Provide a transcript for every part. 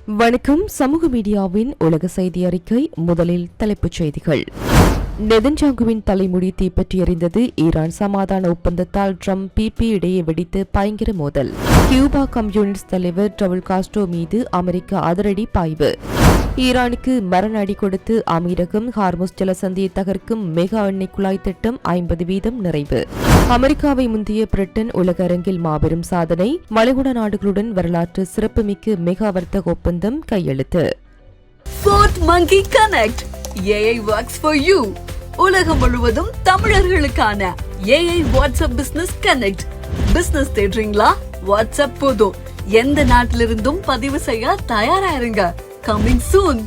வணக்கம். சமூக மீடியாவின் உலக செய்தி அறிக்கை. முதலில் தலைப்புச் செய்திகள். நெதன்யாகுவின் தலைமுடி தீப்பற்றி எறிந்தது. ஈரான் சமாதான ஒப்பந்தத்தால் ட்ரம்ப் பிபி இடையே வெடித்து பயங்கர மோதல். கியூபா கம்யூனிஸ்ட் தலைவர் ரவுல் காஸ்ட்ரோ மீது அமெரிக்கா அதிரடி பாய்வு. ஈரானுக்கு மரண அடி கொடுத்து அமீரகம் ஹார்முஸ் ஜலசந்தியை தகர்க்கும் மெகா எண்ணெய் குழாய் திட்டம் 50% நிறைவு. அமெரிக்காவை முந்திய பிரிட்டன் உலக அரங்கில் மாபெரும் சாதனை. வளைகுடா நாடுகளுடன் வரலாற்று சிறப்புமிக்க மெகா வர்த்தக ஒப்பந்தம் கையெழுத்து. Fourth Monkey Connect. AI works for you. உலகம் முழுவதும் தமிழர்களுக்கான AI WhatsApp business connect. Business தேடுறீங்களா? வாட்ஸ்அப் போதும். எந்த நாட்டிலிருந்தும் பதிவு செய்ய தயாரா இருங்க. Coming soon.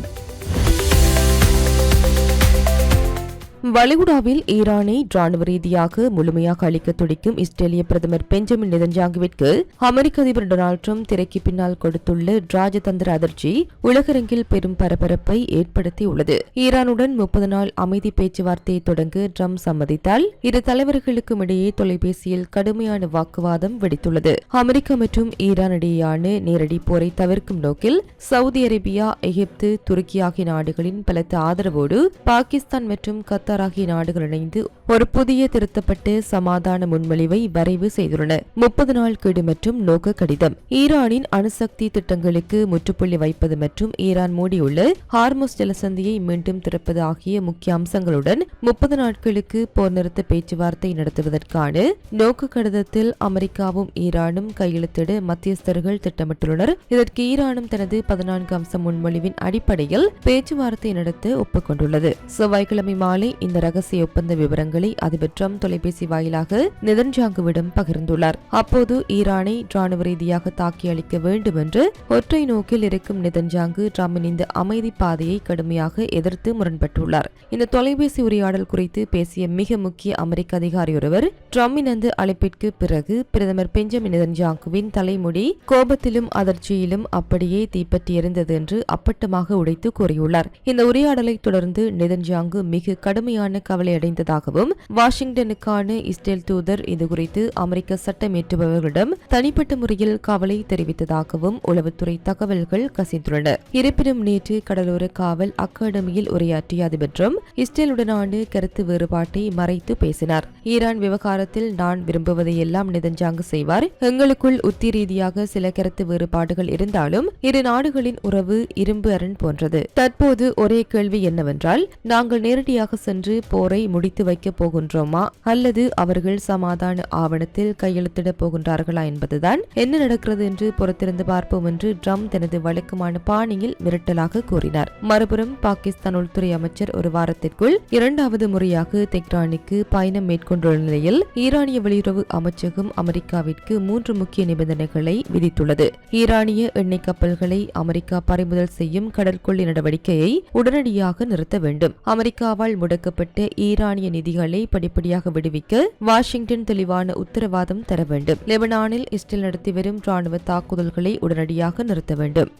வளைகுடாவில் ஈரானை ராணுவ ரீதியாக முழுமையாக அளிக்க துடிக்கும் இஸ்ரேலிய பிரதமர் பெஞ்சமின் நெதன்யாகுவிற்கு அமெரிக்க அதிபர் டொனால்ட் ட்ரம்ப் திரைக்கு பின்னால் கொடுத்துள்ள ராஜதந்திர அதிர்ச்சி உலகரங்கில் பெரும் பரபரப்பை ஏற்படுத்தியுள்ளது. ஈரானுடன் 30 நாள் அமைதி பேச்சுவார்த்தையை தொடங்க ட்ரம்ப் சம்மதித்தால் இரு தலைவர்களுக்கும் இடையே தொலைபேசியில் கடுமையான வாக்குவாதம் வெடித்துள்ளது. அமெரிக்கா மற்றும் ஈரான் இடையேயான நேரடி போரை தவிர்க்கும் நோக்கில் சவுதி அரேபியா, எகிப்து, துருக்கி ஆகிய நாடுகளின் பலத்த ஆதரவோடு பாகிஸ்தான் மற்றும் கத்தார் ஆகிய நாடுகள் இணைந்து ஒரு புதிய திருத்தப்பட்ட சமாதான முன்மொழிவை வரைவு செய்துள்ளன. 30 நாள் கெடு மற்றும் நோக்க கடிதம். ஈரானின் அணுசக்தி திட்டங்களுக்கு முற்றுப்புள்ளி வைப்பது மற்றும் ஈரான் மூடியுள்ள ஹார்முஸ் ஜலசந்தியை மீண்டும் திறப்பது ஆகிய முக்கிய அம்சங்களுடன் 30 நாட்களுக்கு போர் நிறுத்த பேச்சுவார்த்தை நடத்துவதற்கான நோக்க கடிதத்தில் அமெரிக்காவும் ஈரானும் கையெழுத்திட மத்தியஸ்தர்கள் திட்டமிட்டுள்ளனர். இதற்கு ஈரானும் தனது 14 அம்ச முன்மொழிவின் அடிப்படையில் பேச்சுவார்த்தை நடத்த ஒப்புக்கொண்டுள்ளது. செவ்வாய்க்கிழமை மாலை இந்த ரகசிய ஒப்பந்த விவரங்களை அதிபர் ட்ரம்ப் தொலைபேசி வாயிலாக நெதன்யாகுவிடம் பகிர்ந்துள்ளார். அப்போது ஈரானை ராணுவ ரீதியாக தாக்கி அளிக்க வேண்டும் என்று ஒற்றை நோக்கில் இருக்கும் நெதன்யாகு ட்ரம்பின் இந்த அமைதி பாதையை கடுமையாக எதிர்த்து முரண்பட்டுள்ளார். இந்த தொலைபேசி உரையாடல் குறித்து பேசிய மிக முக்கிய அமெரிக்க அதிகாரி ஒருவர் ட்ரம்பின் அந்த அழைப்பிற்கு பிறகு பிரதமர் பெஞ்சமின் நெதன்யாகுவின் தலைமுடி கோபத்திலும் அதிர்ச்சியிலும் அப்படியே தீப்பற்றி எரிந்தது என்று அப்பட்டமாக உடைத்து கூறியுள்ளார். இந்த உரையாடலை தொடர்ந்து நெதன்யாகு மிக கடுமையான கவலை அடைந்ததாகவும் வாஷிங்டனுக்கான இஸ்ரேல் தூதர் இதுகுறித்து அமெரிக்க சட்டமேற்றுபவர்களிடம் தனிப்பட்ட முறையில் கவலை தெரிவித்ததாகவும் உளவுத்துறை தகவல்கள் கசிந்துள்ளன. இருப்பினும் நேற்று கடலோர காவல் அகாடமியில் உரையாற்றிய அதிபர் ட்ரம்ப் இஸ்ரேலுடனான கருத்து வேறுபாட்டை மறைத்து பேசினார். ஈரான் விவகாரத்தில் நான் விரும்புவதையெல்லாம் நெதன்யாகு செய்வார். எங்களுக்குள் உத்தி ரீதியாக சில கருத்து வேறுபாடுகள் இருந்தாலும் இரு நாடுகளின் உறவு இரும்பு அரண் போன்றது. தற்போது ஒரே கேள்வி என்னவென்றால், நாங்கள் நேரடியாக சென்று போரை முடித்து வைக்கப் போகின்றோமா அல்லது அவர்கள் சமாதான ஆவணத்தில் கையெழுத்திடப் போகின்றார்களா என்பதுதான். என்ன நடக்கிறது என்று பொறுத்திருந்து பார்ப்போம் என்று ட்ரம்ப் தனது வழக்கமான பாணியில் மிரட்டலாக கூறினார். மறுபுறம் பாகிஸ்தான் உள்துறை அமைச்சர் ஒரு வாரத்திற்குள் 2வது முறையாக தெஹ்ரானுக்கு பயணம் மேற்கொண்டுள்ள நிலையில் ஈரானிய வெளியுறவு அமைச்சகம் அமெரிக்காவிற்கு 3 முக்கிய நிபந்தனைகளை விதித்துள்ளது. ஈரானிய எண்ணெய் கப்பல்களை அமெரிக்கா பறிமுதல் செய்யும் கடற்கொள்ளை நடவடிக்கையை உடனடியாக நிறுத்த வேண்டும். அமெரிக்காவால் முடக்கப்பட்ட ஈரானிய நிதிகளை படிப்படியாக விடுவிக்க வாஷிங்டன் தெளிவான உத்தரவாதம் தர வேண்டும். லெபனானில் இஸ்ரேல் நடத்தி வரும் ராணுவ தாக்குதல்களை உடனடியாக நிறுத்த வேண்டும்.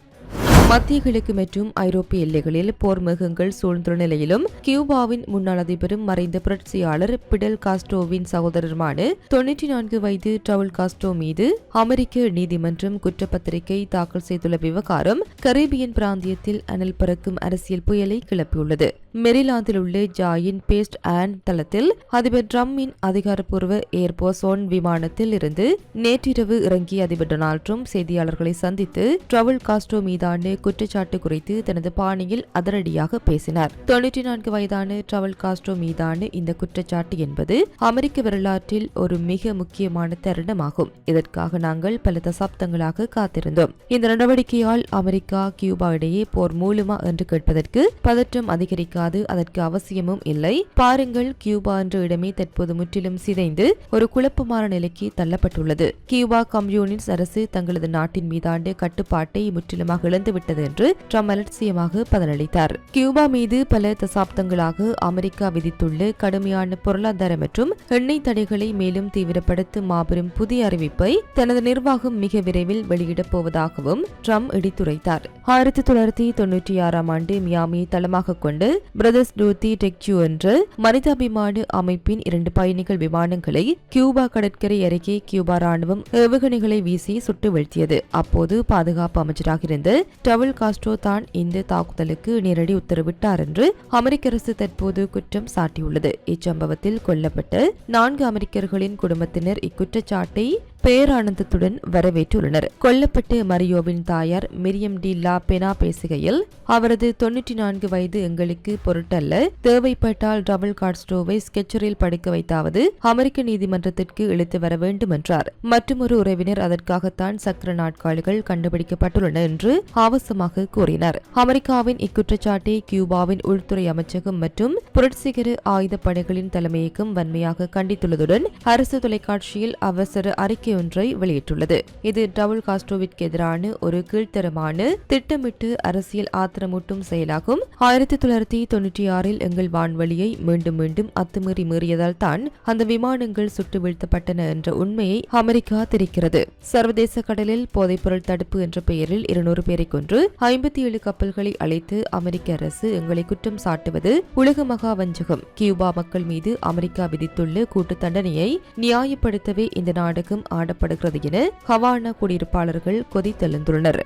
மத்திய கிழக்கு மற்றும் ஐரோப்பிய எல்லைகளில் போர் மேகங்கள் சூழ்ந்துள்ள நிலையிலும் கியூபாவின் முன்னாள் அதிபரும் மறைந்த புரட்சியாளர் பிடல் காஸ்ட்ரோவின் சகோதரருமான 94 வயது ரவுல் காஸ்ட்ரோ மீது அமெரிக்க நீதிமன்றம் குற்றப்பத்திரிகை தாக்கல் செய்துள்ள விவகாரம் கரீபியன் பிராந்தியத்தில் அனல் பறக்கும் அரசியல் புயலை கிளப்பியுள்ளது. மெரிலாந்தில் உள்ள ஜாயின் பேஸ்ட் அண்ட் தளத்தில் அதிபர் ட்ரம்பின் அதிகாரப்பூர்வ ஏர்போர்ஸ் ஒன் விமானத்தில் இருந்து நேற்றிரவு இறங்கிய அதிபர் டொனால்ட் ட்ரம்ப் செய்தியாளர்களை சந்தித்து ரவுல் காஸ்ட்ரோ மீதான குற்றச்சாட்டு குறித்து தனது பாணியில் அதிரடியாக பேசினார். 94 வயதான ரவுல் காஸ்ட்ரோ மீதான இந்த குற்றச்சாட்டு என்பது அமெரிக்க வரலாற்றில் ஒரு மிக முக்கியமான தருணமாகும். இதற்காக நாங்கள் பல தசாப்தங்களாக காத்திருந்தோம். இந்த நடவடிக்கையால் அமெரிக்கா கியூபா இடையே போர் மூலமா என்று கேட்பதற்கு பதற்றம் அதிகரிக்காது. அதற்கு அவசியமும் இல்லை. பாருங்கள், கியூபா என்ற இடமே தற்போது முற்றிலும் சிதைந்து ஒரு குழப்பமான நிலைக்கு தள்ளப்பட்டுள்ளது. கியூபா கம்யூனிஸ்ட் அரசு தங்களது நாட்டின் மீதான கட்டுப்பாட்டை முற்றிலுமாக இழந்துவிட்டது என்று ட்ரம்ப் அலட்சியமாக பதிலளித்தார். கியூபா மீது பல தசாப்தங்களாக அமெரிக்கா விதித்துள்ள கடுமையான பொருளாதார மற்றும் எண்ணெய் தடைகளை மேலும் தீவிரப்படுத்தும் மாபெரும் புதிய அறிவிப்பை தனது நிர்வாகம் மிக விரைவில் வெளியிடப் போவதாகவும் ட்ரம்ப் எடுத்துரைத்தார். 1996 ஆண்டு மியாமியை தளமாக கொண்டு பிரதர்ஸ் டூத்தி டெக்யூ என்ற மனிதாபிமான அமைப்பின் 2 பயணிகள் விமானங்களை கியூபா கடற்கரை அருகே கியூபா ராணுவம் ஏவுகணைகளை வீசி சுட்டு வீழ்த்தியது. அப்போது பாதுகாப்பு அமைச்சராக இருந்த டவுல் காஸ்ட்ரோ தான் இந்த தாக்குதலுக்கு நேரடி உத்தரவிட்டார் என்று அமெரிக்க அரசு தற்போது குற்றம் சாட்டியுள்ளது. இச்சம்பவத்தில் கொல்லப்பட்ட 4 அமெரிக்கர்களின் குடும்பத்தினர் இக்குற்றச்சாட்டை பேரானந்தத்துடன் வரவேற்றுள்ளனர். கொல்லப்பட்ட மரியோவின் தாயார் மிரியம் டி லா பெனா பேசுகையில், அவரது 94 வயது எங்களுக்கு பொருட்டல்ல, தேவைப்பட்டால் டபுள் காஸ்ட்ரோவை ஸ்கெச்சரில் படுக்க வைத்தாவது அமெரிக்க நீதிமன்றத்திற்கு இழுத்து வர வேண்டும் என்றார். மற்றொரு உறவினர் அதற்காகத்தான் சக்கர நாட்காலிகள் கண்டுபிடிக்கப்பட்டுள்ளன என்று ஆவேசமாக கூறினார். அமெரிக்காவின் இக்குற்றச்சாட்டை கியூபாவின் உள்துறை அமைச்சகம் மற்றும் புரட்சிகர ஆயுதப்படைகளின் தலைமையகம் வன்மையாக கண்டித்துள்ளதுடன் அரசு தொலைக்காட்சியில் அவசர அறிக்கை ஒன்றை வெளியிட்டுள்ளது. இது டவுல் காஸ்ட்ரோவிற்கு எதிரான ஒரு கீழ்த்தரமான திட்டமிட்டு அரசியல் ஆத்திரமூட்டும் செயலாகும். 1996 எங்கள் வான்வழியை மீண்டும் மீண்டும் அத்துமீறி மீறியதால் தான் அந்த விமானங்கள் சுட்டு வீழ்த்தப்பட்டன என்ற உண்மையை அமெரிக்கா திரிக்கிறது. சர்வதேச கடலில் போதைப்பொருள் தடுப்பு என்ற பெயரில் 200 பேரை கொன்று 57 கப்பல்களை அழைத்து அமெரிக்க அரசு எங்களை குற்றம் சாட்டுவது உலக மகா வஞ்சகம். கியூபா மக்கள் மீது அமெரிக்கா விதித்துள்ள கூட்டு தண்டனையை நியாயப்படுத்தவே இந்த நாடகம் ஆடப்படுகிறது என ஹவானா குடியிருப்பாளர்கள் கொதித்தெழுந்துள்ளனர்.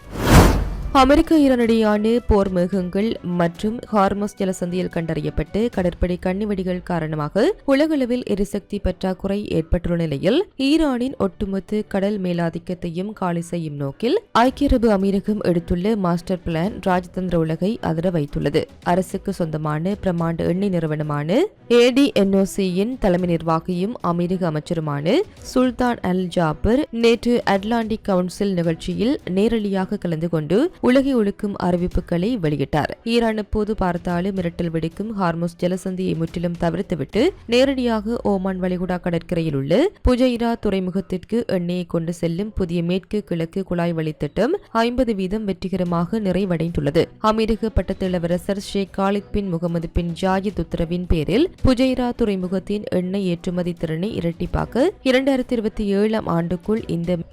அமெரிக்க ஈரானிடையான போர் மேகங்கள் மற்றும் ஹார்மஸ் ஜலசந்தியில் கண்டறியப்பட்டு கடற்படை கண்ணிவெடிகள் காரணமாக உலகளவில் எரிசக்தி பற்றாக்குறை ஏற்பட்டுள்ள நிலையில் ஈரானின் ஒட்டுமொத்த கடல் மேலாதிக்கத்தையும் காலி செய்யும் நோக்கில் ஐக்கிய அரபு அமீரகம் எடுத்துள்ள மாஸ்டர் பிளான் ராஜதந்திர உலகை அதிர வைத்துள்ளது. அரசுக்கு சொந்தமான பிரமாண்ட எண்ணெய் நிறுவனமான ADNOC-யின் தலைமை நிர்வாகியும் அமீரக அமைச்சருமான சுல்தான் அல் ஜாபர் நேற்று அட்லாண்டிக் கவுன்சில் நிகழ்ச்சியில் நேரடியாக கலந்து கொண்டு உலகை ஒழுக்கும் அறிவிப்புகளை வெளியிட்டார். ஈரான் எப்போது பார்த்தாலும் மிரட்டல் வெடிக்கும் ஹார்முஸ் ஜலசந்தியை முற்றிலும் தவிர்த்துவிட்டு நேரடியாக ஓமான் வளைகுடா கடற்கரையில் உள்ள புஜைரா துறைமுகத்திற்கு எண்ணெயை கொண்டு செல்லும் புதிய மேற்கு கிழக்கு குழாய் வழித்திட்டம் 50% வெற்றிகரமாக நிறைவடைந்துள்ளது. அமீரக பட்டத்திளவரசர் Sheikh Khalid bin Mohammed bin Zayed உத்தரவின் பேரில் புஜைரா துறைமுகத்தின் எண்ணெய் ஏற்றுமதி திறனை இரட்டிப்பாக்க 2027 ஆண்டுக்குள்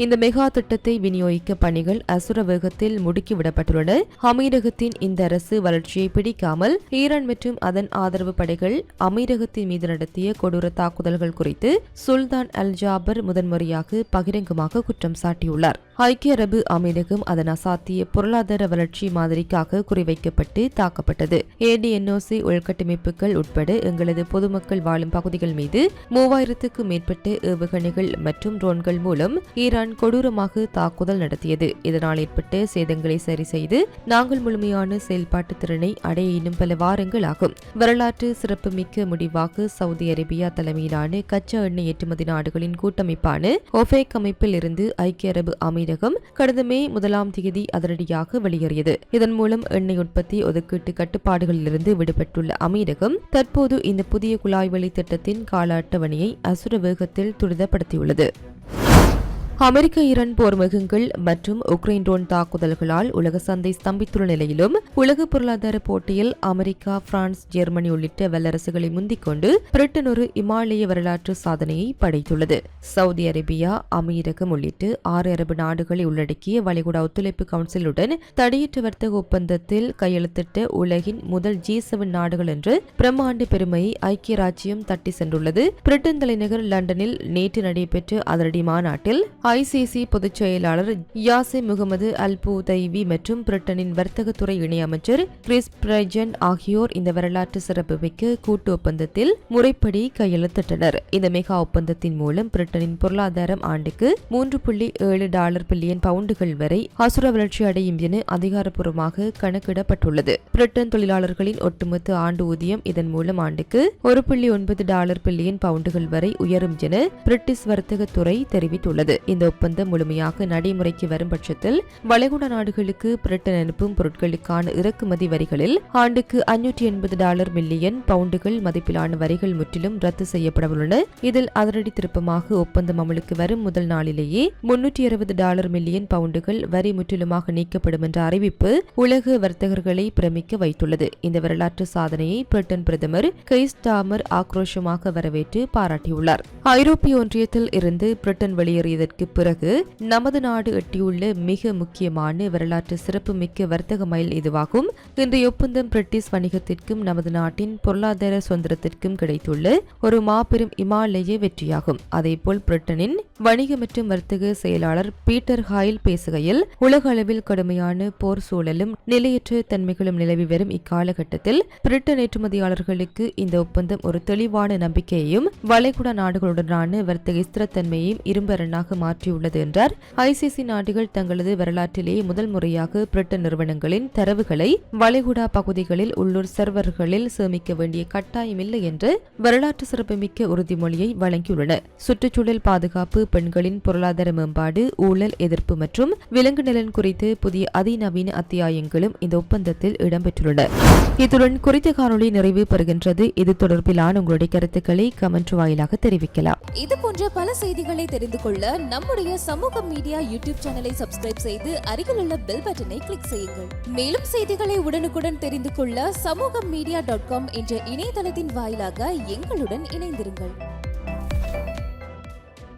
இந்த மெகா திட்டத்தை விநியோகிக்க பணிகள் அசுர வேகத்தில் முடுக்கி விடப்பட்டுள்ளன. அமீரகத்தின் இந்த அரசு வளர்ச்சியை பிடிக்காமல் ஈரான் மற்றும் அதன் ஆதரவு படைகள் அமீரகத்தின் மீது நடத்திய கொடூர தாக்குதல்கள் குறித்து சுல்தான் அல் ஜாபர் முதன்முறையாக பகிரங்கமாக குற்றம் சாட்டியுள்ளார். ஐக்கிய அரபு அமீரகம் அதன் அசாத்திய பொருளாதார வளர்ச்சி மாதிரிக்காக குறிவைக்கப்பட்டு தாக்கப்பட்டது. ADNOC உள்கட்டமைப்புகள் உட்பட எங்களது பொதுமக்கள் வாழும் பகுதிகள் மீது 3000க்கும் மேற்பட்ட ஏவுகணைகள் மற்றும் ட்ரோன்கள் மூலம் ஈரான் கொடூரமாக தாக்குதல் நடத்தியது. இதனால் ஏற்பட்ட சேதங்களை சரி செய்து நாங்கள் முழுமையான செயல்பாட்டு திறனை அடைய இன்னும் பல வாரங்கள் ஆகும். வரலாற்று சிறப்புமிக்க முடிவாக சவுதி அரேபியா தலைமையிலான கச்சா எண்ணெய் ஏற்றுமதி நாடுகளின் கூட்டமைப்பான OPEC அமைப்பில் இருந்து ஐக்கிய அரபு அமீரகம் கடந்த மே 1 அதிரடியாக வெளியேறியது. இதன் மூலம் எண்ணெய் உற்பத்தி ஒதுக்கீட்டு கட்டுப்பாடுகளிலிருந்து விடுபட்டுள்ள அமீரகம் தற்போது இந்த புதிய குழாய் வழி திட்டத்தின் கால அட்டவணையை அசுர வேகத்தில் துரிதப்படுத்தியுள்ளது. அமெரிக்க ஈரான் போர் மேகங்கள் மற்றும் உக்ரைன் ட்ரோன் தாக்குதல்களால் உலக சந்தை ஸ்தம்பித்துள்ள நிலையிலும் உலக பொருளாதார போட்டியில் அமெரிக்கா, பிரான்ஸ், ஜெர்மனி உள்ளிட்ட வல்லரசுகளை முந்திக் கொண்டு பிரிட்டன் ஒரு இமாலய வரலாற்று சாதனையை படைத்துள்ளது. சவுதி அரேபியா, அமீரகம் உள்ளிட்ட 6 அரபு நாடுகளை உள்ளடக்கிய வளைகுடா ஒத்துழைப்பு கவுன்சிலுடன் தடையற்ற வர்த்தக ஒப்பந்தத்தில் கையெழுத்திட்ட உலகின் முதல் G7 நாடுகள் என்ற பிரம்மாண்ட பெருமையை ஐக்கிய ராஜ்யம் தட்டி சென்றுள்ளது. பிரிட்டன் தலைநகர் லண்டனில் நேற்று நடைபெற்ற அதிரடி மாநாட்டில் ICC பொதுச் செயலாளர் யாசிம் முகமது அல் பூதைவி மற்றும் பிரிட்டனின் வர்த்தகத்துறை இணையமைச்சர் கிறிஸ் பிரைஜன் ஆகியோர் இந்த வரலாற்று சிறப்புமிக்க கூட்டு ஒப்பந்தத்தில் முறைப்படி கையெழுத்திட்டனர். இந்த மெகா ஒப்பந்தத்தின் மூலம் பிரிட்டனின் பொருளாதாரம் ஆண்டுக்கு $3.7 பில்லியன் பவுண்டுகள் வரை அசுர வளர்ச்சி அடையும் என அதிகாரப்பூர்வமாக கணக்கிடப்பட்டுள்ளது. பிரிட்டன் தொழிலாளர்களின் ஒட்டுமொத்த ஆண்டு ஊதியம் இதன் மூலம் ஆண்டுக்கு $1.9 பில்லியன் பவுண்டுகள் வரை உயரும் என பிரிட்டிஷ் வர்த்தகத்துறை தெரிவித்துள்ளது. இந்த ஒப்பந்தம் முழுமையாக நடைமுறைக்கு வரும் பட்சத்தில் வளைகுடா நாடுகளுக்கு பிரிட்டன் அனுப்பும் பொருட்களுக்கான இறக்குமதி வரிகளில் ஆண்டுக்கு $580 மில்லியன் பவுண்டுகள் மதிப்பிலான வரிகள் முற்றிலும் ரத்து செய்யப்படவுள்ளன. இதில் அதிரடி திருப்பமாக ஒப்பந்தம் அமலுக்கு வரும் முதல் நாளிலேயே $360 மில்லியன் பவுண்டுகள் வரி முற்றிலுமாக நீக்கப்படும் என்ற அறிவிப்பு உலக வர்த்தகர்களை பிரமிக்க வைத்துள்ளது. இந்த வரலாற்று சாதனையை பிரிட்டன் பிரதமர் கெய்ர் ஸ்டார்மர் ஆக்ரோஷமாக வரவேற்று பாராட்டியுள்ளார். ஐரோப்பிய ஒன்றியத்தில் இருந்து பிரிட்டன் வெளியேறியதற்கு வருடங்களுக்கு பிறகு நமது நாடு எட்டியுள்ள மிக முக்கியமான வரலாற்று சிறப்புமிக்க வர்த்தக மைல் இதுவாகும். இன்றைய ஒப்பந்தம் பிரிட்டிஷ் வணிகத்திற்கும் நமது நாட்டின் பொருளாதார சுதந்திரத்திற்கும் கிடைத்துள்ள ஒரு மாபெரும் இமாலய வெற்றியாகும். அதேபோல் பிரிட்டனின் வணிக மற்றும் வர்த்தக செயலாளர் பீட்டர் ஹாயில் பேசுகையில், உலக அளவில் கடுமையான போர் சூழலும் நிலையற்ற தன்மைகளும் நிலவி வரும் இக்காலகட்டத்தில் பிரிட்டன் ஏற்றுமதியாளர்களுக்கு இந்த ஒப்பந்தம் ஒரு தெளிவான நம்பிக்கையையும் வளைகுடா நாடுகளுடனான வர்த்தக ஸ்திரத்தன்மையையும் இரும்பரனாக மாற்றியுள்ளது என்றார். ஐசிசி நாடுகள் தங்களது வரலாற்றிலேயே முதல் முறையாக பிரிட்டன் நிறுவனங்களின் தரவுகளை வளைகுடா பகுதிகளில் உள்ளூர் சர்வர்களில் சேமிக்க வேண்டிய கட்டாயமில்லை என்று வரலாற்று சிறப்புமிக்க உறுதிமொழியை வழங்கியுள்ளன. சுற்றுச்சூழல் பாதுகாப்பு, பெண்களின் பொருளாதார மேம்பாடு, ஊழல் எதிர்ப்பு மற்றும் விலங்கு நலன் குறித்து புதிய அதிநவீன அத்தியாயங்களும் இந்த ஒப்பந்தத்தில் இடம்பெற்றுள்ளன. இத்துடன் குறித்த காணொளி நிறைவு பெறுகின்றது. இது தொடர்பிலான உங்களுடைய கருத்துக்களை கமெண்ட் வாயிலாக தெரிவிக்கலாம். இது போன்ற பல செய்திகளை தெரிந்து கொள்ள நம்முடைய சமூக மீடியா யூடியூப் சேனலை சப்ஸ்கிரைப் செய்து அருகிலுள்ள பெல் பட்டனை கிளிக் செய்யுங்கள். மேலும் செய்திகளை உடனுக்குடன் தெரிந்து கொள்ள சமூகமீடியா.com என்ற இணையதளத்தின் வாயிலாக எங்களுடன் இணைந்திருங்கள்.